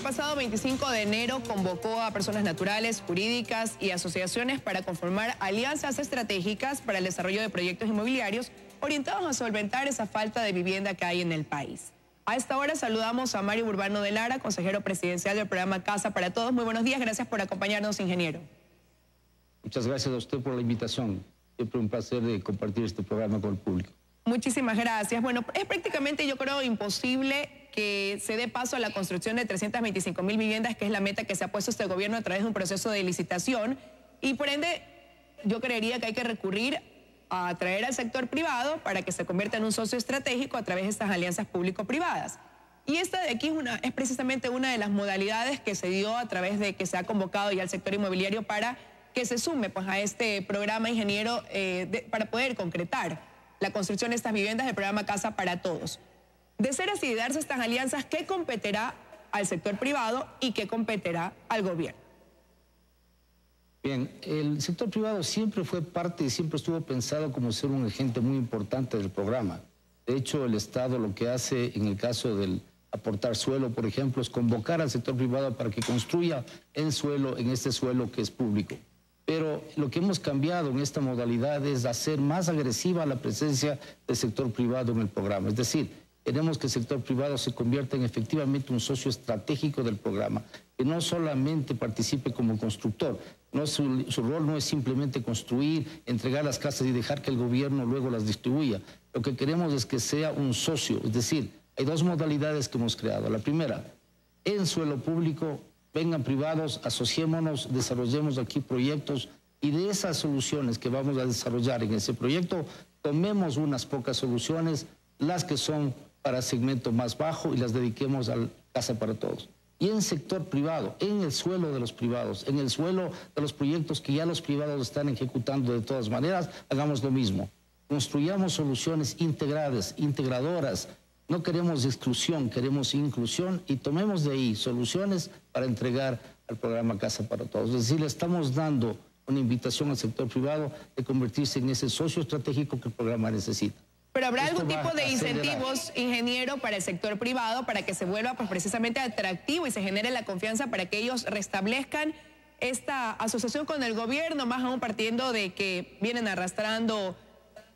pasado 25 de enero convocó a personas naturales, jurídicas y asociaciones para conformar alianzas estratégicas para el desarrollo de proyectos inmobiliarios orientados a solventar esa falta de vivienda que hay en el país. A esta hora saludamos a Mario Urbano de Lara, consejero presidencial del programa Casa para Todos. Muy buenos días, gracias por acompañarnos, ingeniero. Muchas gracias a usted por la invitación. Siempre un placer de compartir este programa con el público. Muchísimas gracias. Bueno, es prácticamente, yo creo, imposible que se dé paso a la construcción de 325.000 viviendas, que es la meta que se ha puesto este gobierno a través de un proceso de licitación. Y por ende, yo creería que hay que recurrir a atraer al sector privado para que se convierta en un socio estratégico a través de estas alianzas público-privadas. Y esta de aquí es precisamente una de las modalidades que se dio a través de que se ha convocado ya al sector inmobiliario para que se sume pues, a este programa, ingeniero, para poder concretar la construcción de estas viviendas del programa Casa para Todos. De ser así, de darse estas alianzas, ¿qué competirá al sector privado y qué competirá al gobierno? Bien, el sector privado siempre fue parte y siempre estuvo pensado como ser un agente muy importante del programa. De hecho, el Estado lo que hace en el caso del aportar suelo, por ejemplo, es convocar al sector privado para que construya en este suelo que es público. Pero lo que hemos cambiado en esta modalidad es hacer más agresiva la presencia del sector privado en el programa. Es decir, queremos que el sector privado se convierta en efectivamente un socio estratégico del programa, que no solamente participe como constructor. Su rol no es simplemente construir, entregar las casas y dejar que el gobierno luego las distribuya. Lo que queremos es que sea un socio. Es decir, hay dos modalidades que hemos creado. La primera, en suelo público, vengan privados, asociémonos, desarrollemos aquí proyectos y de esas soluciones que vamos a desarrollar en ese proyecto, tomemos unas pocas soluciones, las que son para segmento más bajo y las dediquemos a Casa para Todos. Y en sector privado, en el suelo de los privados, en el suelo de los proyectos que ya los privados están ejecutando de todas maneras, hagamos lo mismo. Construyamos soluciones integradas, integradoras. No queremos exclusión, queremos inclusión y tomemos de ahí soluciones para entregar al programa Casa para Todos. Es decir, le estamos dando una invitación al sector privado de convertirse en ese socio estratégico que el programa necesita. ¿Pero habrá algún tipo de incentivos, ingeniero, para el sector privado para que se vuelva pues, precisamente atractivo y se genere la confianza para que ellos restablezcan esta asociación con el gobierno, más aún partiendo de que vienen arrastrando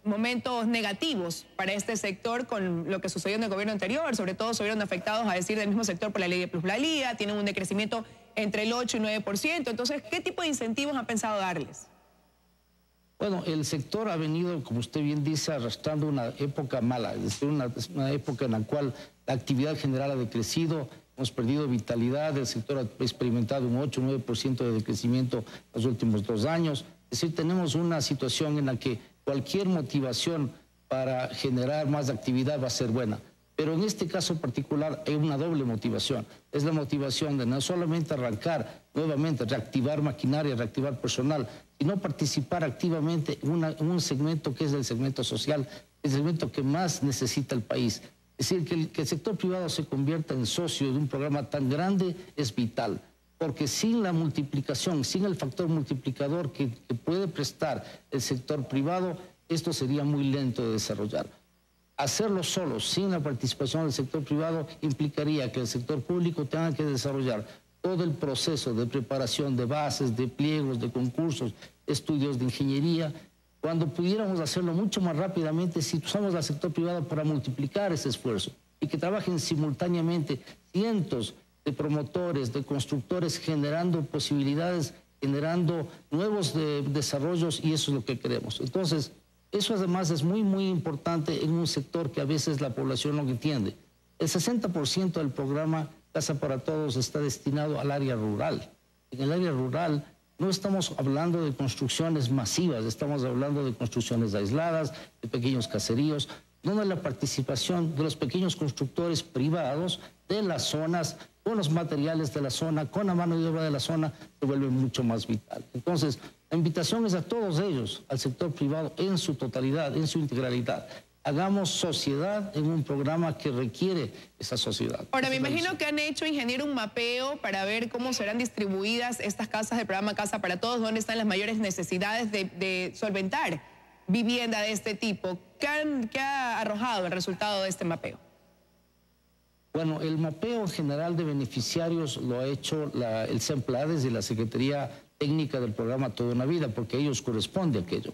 momentos negativos para este sector con lo que sucedió en el gobierno anterior? Sobre todo se vieron afectados, a decir del mismo sector, por la ley de plusvalía, tienen un decrecimiento entre el 8 y 9%. Entonces, ¿qué tipo de incentivos han pensado darles? Bueno, el sector ha venido, como usted bien dice, arrastrando una época mala, es decir, una época en la cual la actividad general ha decrecido, hemos perdido vitalidad, el sector ha experimentado un 8 o 9% de decrecimiento en los últimos 2 años. Es decir, tenemos una situación en la que cualquier motivación para generar más actividad va a ser buena. Pero en este caso particular hay una doble motivación. Es la motivación de no solamente arrancar nuevamente, reactivar maquinaria, reactivar personal, sino participar activamente en un segmento que es el segmento social, el segmento que más necesita el país. Es decir, que el sector privado se convierta en socio de un programa tan grande es vital. Porque sin la multiplicación, sin el factor multiplicador que puede prestar el sector privado, esto sería muy lento de desarrollar. Hacerlo solo, sin la participación del sector privado, implicaría que el sector público tenga que desarrollar todo el proceso de preparación de bases, de pliegos, de concursos, estudios de ingeniería, cuando pudiéramos hacerlo mucho más rápidamente si usamos al sector privado para multiplicar ese esfuerzo y que trabajen simultáneamente cientos de promotores, de constructores, generando posibilidades, generando nuevos desarrollos, y eso es lo que queremos. Entonces, eso además es muy, muy importante en un sector que a veces la población no entiende. El 60% del programa Casa para Todos está destinado al área rural. En el área rural no estamos hablando de construcciones masivas, estamos hablando de construcciones aisladas, de pequeños caseríos, donde la participación de los pequeños constructores privados de las zonas, con los materiales de la zona, con la mano de obra de la zona, se vuelve mucho más vital. Entonces, la invitación es a todos ellos, al sector privado en su totalidad, en su integralidad. Hagamos sociedad en un programa que requiere esa sociedad. Ahora, me imagino que han hecho, ingeniero, un mapeo para ver cómo serán distribuidas estas casas del programa Casa para Todos, dónde están las mayores necesidades de solventar vivienda de este tipo. ¿Qué ha arrojado el resultado de este mapeo? Bueno, el mapeo general de beneficiarios lo ha hecho el CEMPLADES y la Secretaría Técnica del programa Toda una Vida, porque a ellos corresponde aquello.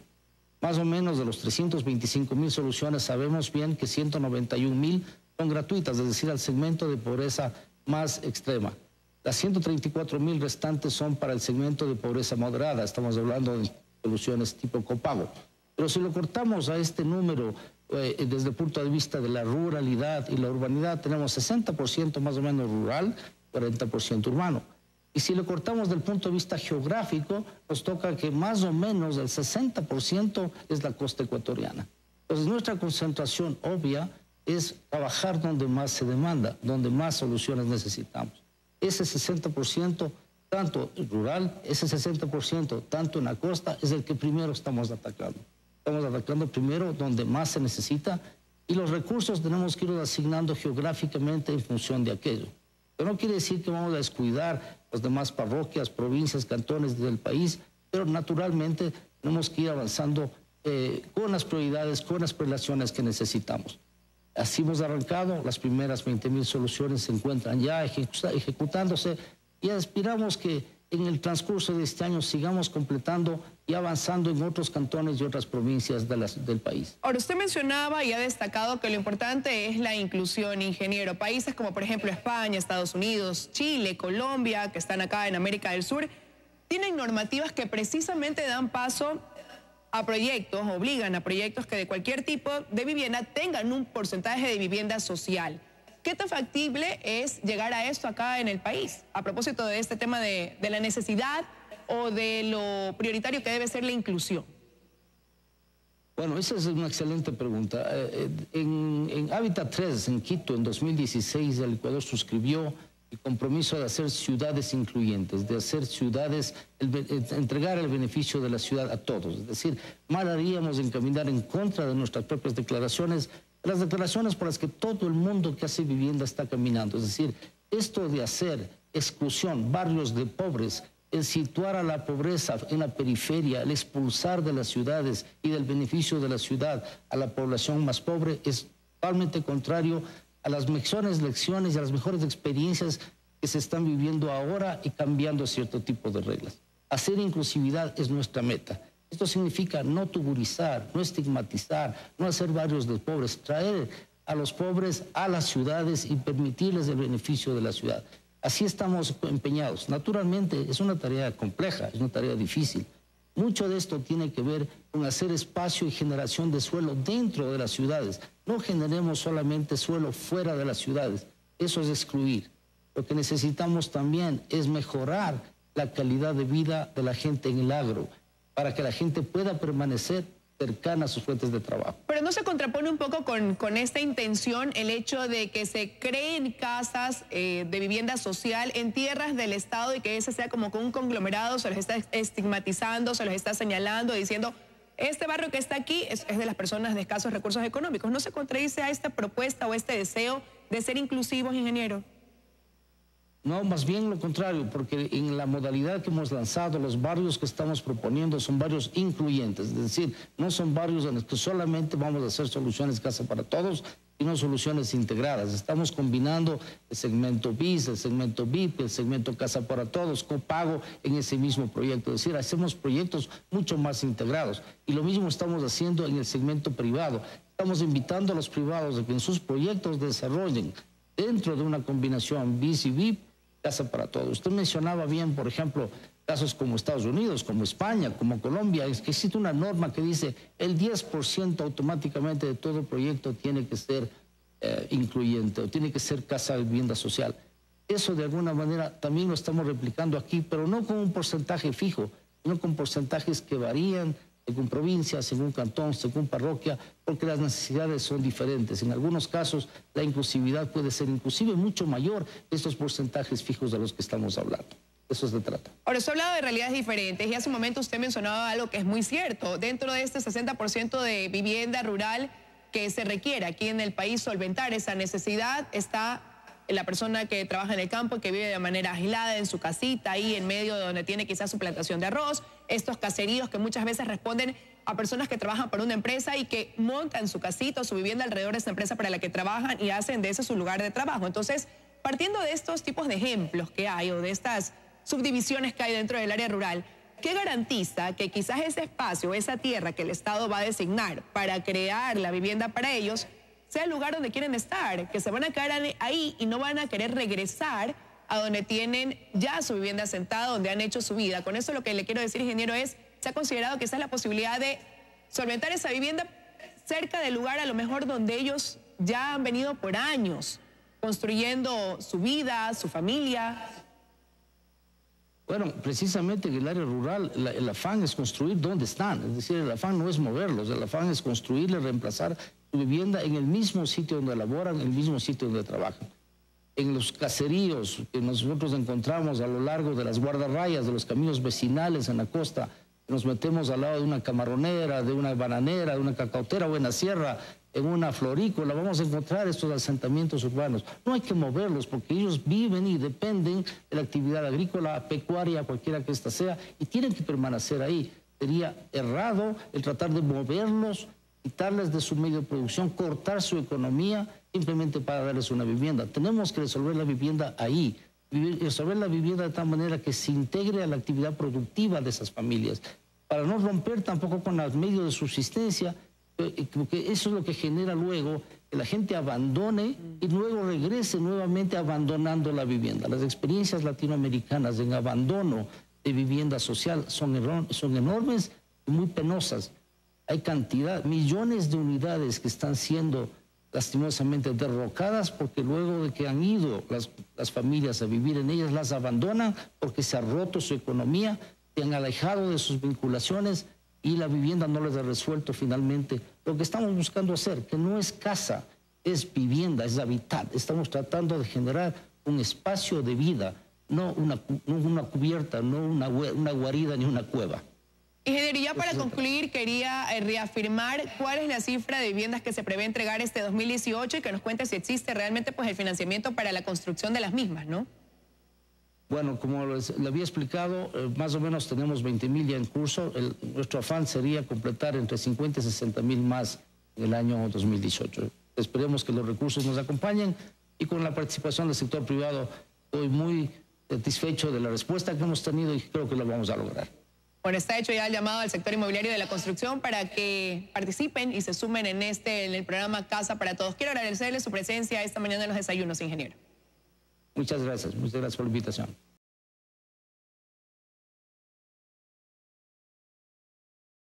Más o menos de los 325,000 soluciones, sabemos bien que 191,000 son gratuitas, es decir, al segmento de pobreza más extrema. Las 134,000 restantes son para el segmento de pobreza moderada, estamos hablando de soluciones tipo copago. Pero si lo cortamos a este número desde el punto de vista de la ruralidad y la urbanidad, tenemos 60% más o menos rural, 40% urbano. Y si lo cortamos del punto de vista geográfico, nos toca que más o menos el 60% es la costa ecuatoriana. Entonces nuestra concentración obvia es trabajar donde más se demanda, donde más soluciones necesitamos. Ese 60% tanto rural, ese 60% tanto en la costa es el que primero estamos atacando. Estamos atacando primero donde más se necesita y los recursos tenemos que ir asignando geográficamente en función de aquello. Pero no quiere decir que vamos a descuidar las demás parroquias, provincias, cantones del país, pero naturalmente tenemos que ir avanzando con las prioridades, con las prelaciones que necesitamos. Así hemos arrancado, las primeras 20,000 soluciones se encuentran ya ejecutándose y aspiramos que en el transcurso de este año sigamos completando y avanzando en otros cantones y otras provincias del país. Ahora, usted mencionaba y ha destacado que lo importante es la inclusión, ingeniero. Países como por ejemplo España, Estados Unidos, Chile, Colombia, que están acá en América del Sur, tienen normativas que precisamente dan paso a proyectos, obligan a proyectos que de cualquier tipo de vivienda tengan un porcentaje de vivienda social. ¿Qué tan factible es llegar a esto acá en el país? A propósito de este tema de la necesidad o de lo prioritario que debe ser la inclusión. Bueno, esa es una excelente pregunta. En Hábitat 3, en Quito, en 2016, el Ecuador suscribió el compromiso de hacer ciudades incluyentes, de hacer ciudades, entregar el beneficio de la ciudad a todos. Es decir, mal haríamos en caminar en contra de nuestras propias declaraciones, las declaraciones por las que todo el mundo que hace vivienda está caminando. Es decir, esto de hacer exclusión, barrios de pobres, el situar a la pobreza en la periferia, el expulsar de las ciudades y del beneficio de la ciudad a la población más pobre es totalmente contrario a las mejores lecciones y a las mejores experiencias que se están viviendo ahora y cambiando cierto tipo de reglas. Hacer inclusividad es nuestra meta. Esto significa no tuburizar, no estigmatizar, no hacer barrios de pobres, traer a los pobres a las ciudades y permitirles el beneficio de la ciudad. Así estamos empeñados. Naturalmente es una tarea compleja, es una tarea difícil. Mucho de esto tiene que ver con hacer espacio y generación de suelo dentro de las ciudades. No generemos solamente suelo fuera de las ciudades. Eso es excluir. Lo que necesitamos también es mejorar la calidad de vida de la gente en el agro, para que la gente pueda permanecer cercana a sus fuentes de trabajo. Pero ¿no se contrapone un poco con esta intención el hecho de que se creen casas de vivienda social en tierras del Estado y que ese sea como con un conglomerado, se los está estigmatizando, se los está señalando, diciendo, este barrio que está aquí es de las personas de escasos recursos económicos? ¿No se contradice a esta propuesta o este deseo de ser inclusivos, ingeniero? No, más bien lo contrario, porque en la modalidad que hemos lanzado, los barrios que estamos proponiendo son barrios incluyentes, es decir, no son barrios en los que solamente vamos a hacer soluciones casa para todos, sino soluciones integradas. Estamos combinando el segmento BIS, el segmento VIP, el segmento casa para todos, copago en ese mismo proyecto. Es decir, hacemos proyectos mucho más integrados. Y lo mismo estamos haciendo en el segmento privado. Estamos invitando a los privados a que en sus proyectos desarrollen dentro de una combinación BIS y VIP, casa para todos. Usted mencionaba bien, por ejemplo, casos como Estados Unidos, como España, como Colombia. Es que existe una norma que dice el 10% automáticamente de todo proyecto tiene que ser incluyente o tiene que ser casa de vivienda social. Eso de alguna manera también lo estamos replicando aquí, pero no con un porcentaje fijo, sino con porcentajes que varían según provincia, según cantón, según parroquia, porque las necesidades son diferentes. En algunos casos, la inclusividad puede ser inclusive mucho mayor de estos porcentajes fijos de los que estamos hablando. Eso se trata. Ahora, usted ha hablado de realidades diferentes y hace un momento usted mencionaba algo que es muy cierto. Dentro de este 60% de vivienda rural que se requiere aquí en el país solventar esa necesidad está la persona que trabaja en el campo, que vive de manera aislada en su casita, ahí en medio de donde tiene quizás su plantación de arroz, estos caseríos que muchas veces responden a personas que trabajan para una empresa y que montan su casita o su vivienda alrededor de esa empresa para la que trabajan y hacen de ese su lugar de trabajo. Entonces, partiendo de estos tipos de ejemplos que hay o de estas subdivisiones que hay dentro del área rural, ¿qué garantiza que quizás ese espacio, esa tierra que el Estado va a designar para crear la vivienda para ellos, sea el lugar donde quieren estar, que se van a quedar ahí y no van a querer regresar a donde tienen ya su vivienda asentada, donde han hecho su vida? Con eso lo que le quiero decir, ingeniero, es, se ha considerado que esa es la posibilidad de solventar esa vivienda cerca del lugar a lo mejor donde ellos ya han venido por años, construyendo su vida, su familia. Bueno, precisamente en el área rural el afán es construir donde están, es decir, el afán no es moverlos, el afán es construirles, reemplazar su vivienda en el mismo sitio donde laboran, en el mismo sitio donde trabajan. En los caseríos que nosotros encontramos a lo largo de las guardarrayas, de los caminos vecinales en la costa, nos metemos al lado de una camaronera, de una bananera, de una cacautera o en la sierra, en una florícola, vamos a encontrar estos asentamientos urbanos. No hay que moverlos porque ellos viven y dependen de la actividad agrícola, pecuaria, cualquiera que ésta sea, y tienen que permanecer ahí. Sería errado el tratar de moverlos, quitarles de su medio de producción, cortar su economía, simplemente para darles una vivienda. Tenemos que resolver la vivienda ahí, resolver la vivienda de tal manera que se integre a la actividad productiva de esas familias, para no romper tampoco con los medios de subsistencia, porque eso es lo que genera luego que la gente abandone y luego regrese nuevamente abandonando la vivienda. Las experiencias latinoamericanas en abandono de vivienda social son enormes y muy penosas. Hay millones de unidades que están siendo lastimosamente derrocadas porque luego de que han ido las familias a vivir en ellas, las abandonan porque se ha roto su economía, se han alejado de sus vinculaciones y la vivienda no les ha resuelto finalmente lo que estamos buscando hacer, que no es casa, es vivienda, es hábitat. Estamos tratando de generar un espacio de vida, no una cubierta, no una guarida ni una cueva. Ingeniero, ya para concluir, quería reafirmar cuál es la cifra de viviendas que se prevé entregar este 2018 y que nos cuente si existe realmente pues el financiamiento para la construcción de las mismas, ¿no? Bueno, como le había explicado, más o menos tenemos 20,000 ya en curso. Nuestro afán sería completar entre 50 y 60,000 más en el año 2018. Esperemos que los recursos nos acompañen y con la participación del sector privado estoy muy satisfecho de la respuesta que hemos tenido y creo que lo vamos a lograr. Bueno, está hecho ya el llamado al sector inmobiliario de la construcción para que participen y se sumen en el programa Casa para Todos. Quiero agradecerle su presencia esta mañana en los desayunos, ingeniero. Muchas gracias por la invitación.